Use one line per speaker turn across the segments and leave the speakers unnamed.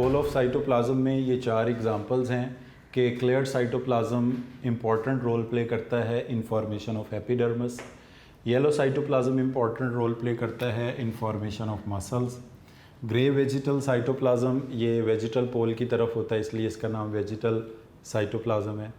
Role of cytoplasm में ये 4 examples हैं कि clear cytoplasm important role play करता है in formation of epidermis, yellow cytoplasm important role play करता है in formation of muscles, grey vegetal cytoplasm ये वेजिटल पोल की तरफ होता है इसलिए इसका नाम वेजिटल साइटोप्लाज्म है।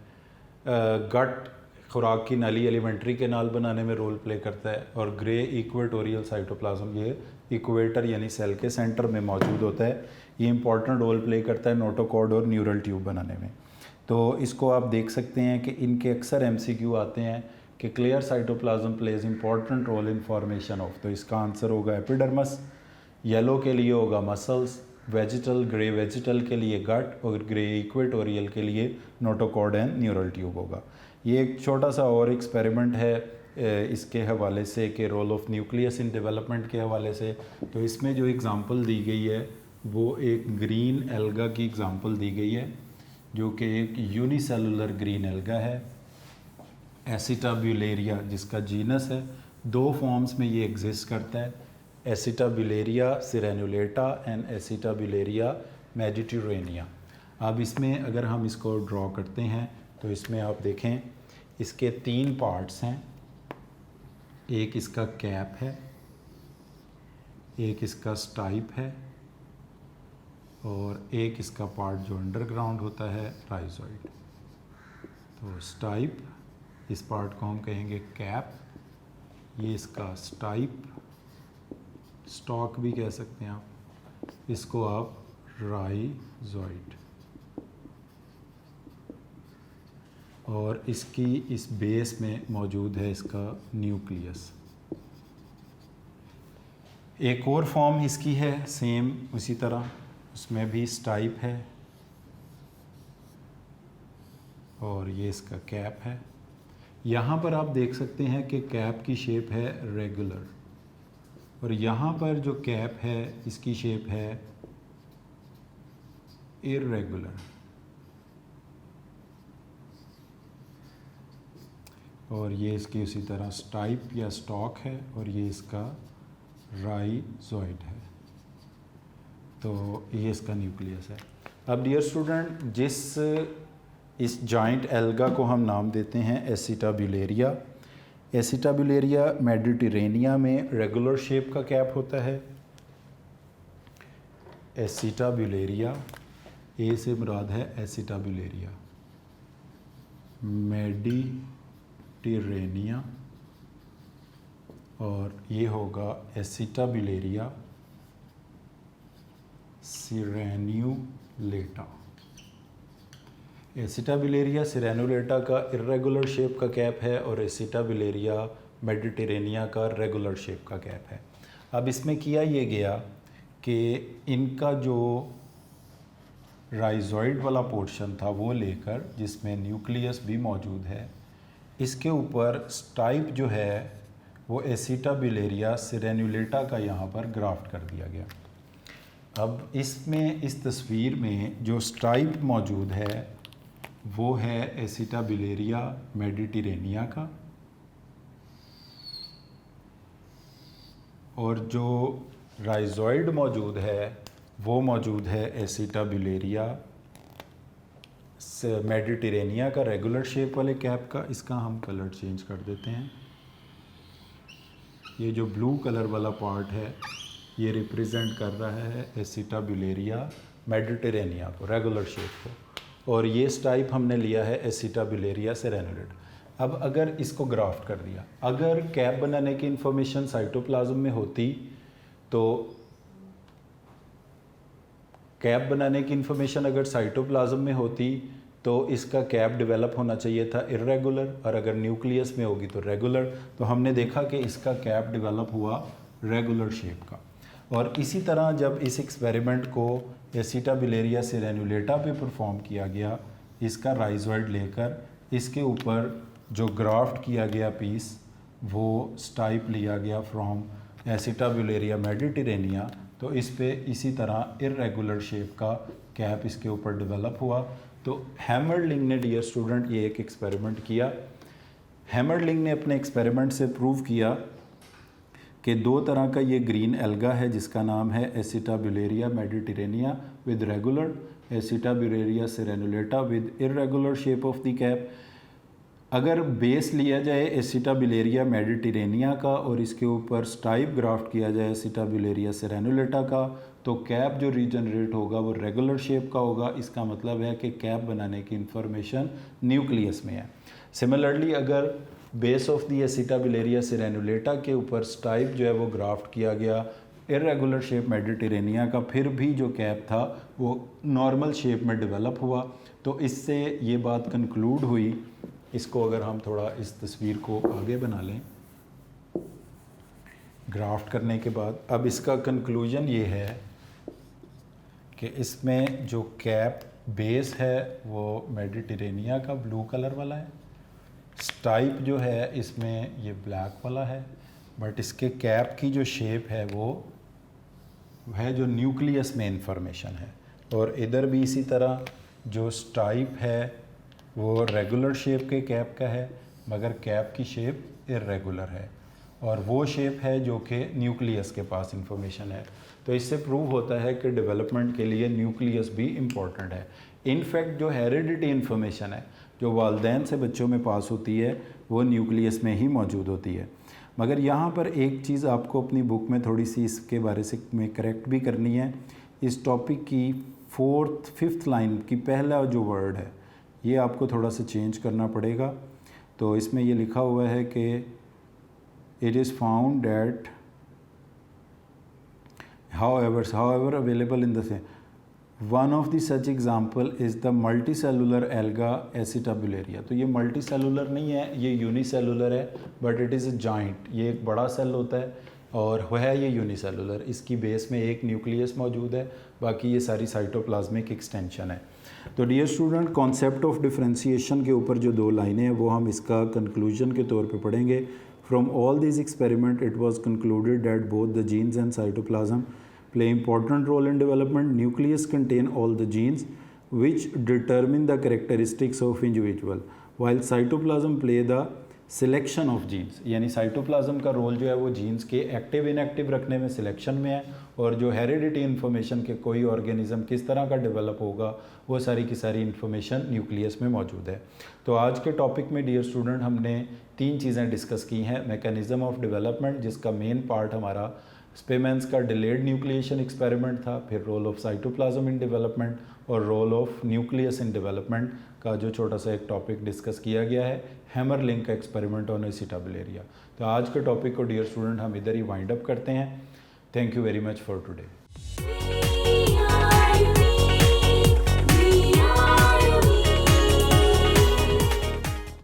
गट खुराक की नाली एलिमेंट्री कैनाल बनाने में रोल प्ले करता है, और ग्रे इक्वेटोरियल साइटोप्लाज्म ये इक्वेटर यानी सेल के सेंटर में मौजूद होता है। ये इंपॉर्टेंट रोल प्ले करता है नोटोकॉर्ड और न्यूरल ट्यूब बनाने में। तो इसको आप देख सकते हैं कि इनके अक्सर एमसीक्यू आते हैं कि clear cytoplasm plays important role in formation of, तो इसका आंसर होगा एपिडर्मस, येलो के लिए होगा मसल्स, वेजिटल ग्रे वेजिटल के लिए गट, और ग्रे इक्वेटोरियल के लिए नोटोकॉर्ड एंड न्यूरल ट्यूब होगा। ये एक छोटा सा और एक्सपेरिमेंट है इसके हवाले से कि role of nucleus in development के हवाले से। तो इसमें जो एग्ज़ाम्पल दी गई है वो एक ग्रीन एल्गा की एग्ज़ाम्पल दी गई है जो कि एक यूनिसेलुलर ग्रीन एल्गा है, एसिटाब्यूलेरिया जिसका जीनस है। 2 फॉर्म्स में ये एग्जिस्ट करता है, एसिटाब्यूलेरिया सिरेनुलेटा एंड एसिटाब्यूलेरिया मेडिटेरेनिया। अब इसमें अगर हम इसको ड्रॉ करते हैं तो इसमें आप देखें इसके 3 पार्ट्स हैं, एक इसका कैप है, एक इसका स्टाइप है, और एक इसका पार्ट जो अंडरग्राउंड होता है राइजोइड। तो स्टाइप, इस पार्ट को हम कहेंगे कैप, ये इसका स्टाइप, स्टॉक भी कह सकते हैं आप, इसको आप राइजोइड, और इसकी इस बेस में मौजूद है इसका न्यूक्लियस। एक और फॉर्म इसकी है सेम उसी तरह, उसमें भी स्टाइप है और ये इसका कैप है। यहाँ पर आप देख सकते हैं कि कैप की शेप है रेगुलर, और यहाँ पर जो कैप है इसकी शेप है इर्रेगुलर, और ये इसकी उसी तरह स्टाइप या स्टॉक है, और ये इसका राइजोइड है। तो ये इसका न्यूक्लियस है। अब डियर स्टूडेंट, जिस इस जॉइंट एल्गा को हम नाम देते हैं एसिटाब्यूलेरिया, एसिटाब्यूलेरिया मेडिटेरेनिया में रेगुलर शेप का कैप होता है। एसिटाब्यूलेरिया, ए से मुराद है एसिटाब्यूलेरिया मेडिटेरेनिया, और ये होगा एसिटाब्यूलेरिया सिरेनुलेटा। एसिटाब्यूलेरिया सिरेनुलेटा का इर्रेगुलर शेप का कैप है और एसिटाब्यूलेरिया मेडिटेरेनिया का रेगुलर शेप का कैप है। अब इसमें किया ये गया कि इनका जो राइजोइड वाला पोर्शन था वो लेकर, जिसमें न्यूक्लियस भी मौजूद है, इसके ऊपर स्टाइप जो है वो एसिटाब्यूलेरिया सिरेनुलेटा का यहाँ पर ग्राफ्ट कर दिया गया। अब इसमें इस तस्वीर में जो स्टाइप मौजूद है वो है एसिटाब्यूलेरिया मेडिटेरेनिया का, और जो राइजोइड मौजूद है वो मौजूद है एसिटाब्यूलेरिया मेडिटेरेनिया का रेगुलर शेप वाले कैप का। इसका हम कलर चेंज कर देते हैं। ये जो ब्लू कलर वाला पार्ट है ये रिप्रेजेंट कर रहा है एसिटाब्यूलेरिया मेडिटेरेनिया को, रेगुलर शेप को, और ये स्टाइप हमने लिया है एसिटाब्यूलेरिया सिरेनुलेटा। अब अगर इसको ग्राफ्ट कर दिया, अगर कैप बनाने की इंफॉर्मेशन साइटोप्लाज्म में होती तो कैप बनाने की इंफॉर्मेशन अगर साइटोप्लाज्म में होती तो इसका कैप डेवलप होना चाहिए था इर्रेगुलर, और अगर न्यूक्लियस में होगी तो रेगुलर। तो हमने देखा कि इसका कैप डेवलप हुआ रेगुलर शेप का। और इसी तरह जब इस एक्सपेरिमेंट को एसिटाब्यूलेरिया सिरेनुलेटा पे परफॉर्म किया गया, इसका राइजोइड लेकर इसके ऊपर जो ग्राफ्ट किया गया पीस वो स्टाइप लिया गया फ्रॉम एसिटाब्यूलेरिया मेडिटेरेनिया, तो इस पे इसी तरह इर्रेगुलर शेप का कैप इसके ऊपर डेवलप हुआ। तो हैमरलिंग ने डियर स्टूडेंट ये एक एक्सपेरिमेंट किया। हैमरलिंग ने अपने एक्सपेरिमेंट से प्रूव किया कि दो तरह का ये ग्रीन एल्गा है जिसका नाम है Acetabularia mediterranea with regular, Acetabularia crenulata with irregular shape of the cap. अगर बेस लिया जाए एसिटाब्यूलेरिया मेडिटेरेनिया का और इसके ऊपर स्टाइप ग्राफ्ट किया जाए एसिटाब्यूलेरिया सेरेनुलेटा का, तो कैप जो रीजनरेट होगा वो रेगुलर शेप का होगा। इसका मतलब है कि कैप बनाने की इंफॉर्मेशन न्यूक्लियस में है। सिमिलरली अगर बेस ऑफ दी एसिटाब्यूलेरिया सेरेनुलेटा के ऊपर स्टाइप जो है वो ग्राफ्ट किया गया इर्रेगुलर शेप मेडिटेरेनिया का, फिर भी जो कैप था वो नॉर्मल शेप में डेवलप हुआ। तो इससे ये बात कंक्लूड हुई। इसको अगर हम थोड़ा इस तस्वीर को आगे बना लें ग्राफ्ट करने के बाद, अब इसका कंक्लूजन ये है कि इसमें जो कैप बेस है वो मेडिटेरेनिया का ब्लू कलर वाला है, स्टाइप जो है इसमें ये ब्लैक वाला है, बट इसके कैप की जो शेप है वो है जो न्यूक्लियस में इंफॉर्मेशन है। और इधर भी इसी तरह जो स्टाइप है वो रेगुलर शेप के कैप का है, मगर कैप की शेप इर्रेगुलर है और वो शेप है जो कि न्यूक्लियस के पास इंफॉर्मेशन है। तो इससे प्रूव होता है कि डेवलपमेंट के लिए न्यूक्लियस भी इम्पॉर्टेंट है। इनफैक्ट जो हेरिडिटी इन्फॉर्मेशन है जो वालदैन से बच्चों में पास होती है वो न्यूक्लियस में ही मौजूद होती है। मगर यहाँ पर एक चीज़ आपको अपनी बुक में थोड़ी सी इसके बारे से में करेक्ट भी करनी है। इस टॉपिक की 4th 5th लाइन की पहला जो वर्ड है ये आपको थोड़ा सा चेंज करना पड़ेगा। तो इसमें ये लिखा हुआ है कि it is found that however available in the same one of the such example is the multicellular alga acetabularia। तो ये मल्टीसेलुलर नहीं है, ये यूनिसेलुलर है, but it is a joint. ये एक बड़ा सेल होता है और वह है ये यूनिसेलुलर। इसकी बेस में एक न्यूक्लियस मौजूद है, बाकी ये सारी साइटोप्लाज्मिक एक्सटेंशन है। तो dear student, concept of differentiation के ऊपर जो 2 लाइनें हैं वो हम इसका कंक्लूजन के तौर पे पढ़ेंगे। From all this experiment it was concluded that both the genes and cytoplasm play important role in development. Nucleus contain all the genes which determine the characteristics of individual, while cytoplasm play the selection of genes। यानी cytoplasm का role जो है वो jeans के active inactive रखने में selection में है, और जो हेरिडिटी इन्फॉर्मेशन के कोई ऑर्गेनिज्म किस तरह का डेवलप होगा वो सारी की सारी इन्फॉर्मेशन न्यूक्लियस में मौजूद है। तो आज के टॉपिक में डियर स्टूडेंट हमने 3 चीज़ें डिस्कस की हैं। मैकेनिज़्म ऑफ डेवलपमेंट जिसका मेन पार्ट हमारा स्पेमेंस का डिलेड न्यूक्लिएशन एक्सपेरिमेंट था, फिर role of cytoplasm in development और role of nucleus in development का जो छोटा सा एक टॉपिक डिस्कस किया गया है, हैमरलिंक का एक्सपेरिमेंट ऑन एसिटाब्यूलेरिया। तो आज के टॉपिक को डियर स्टूडेंट हम इधर ही वाइंड अप करते हैं। Thank you very much for today.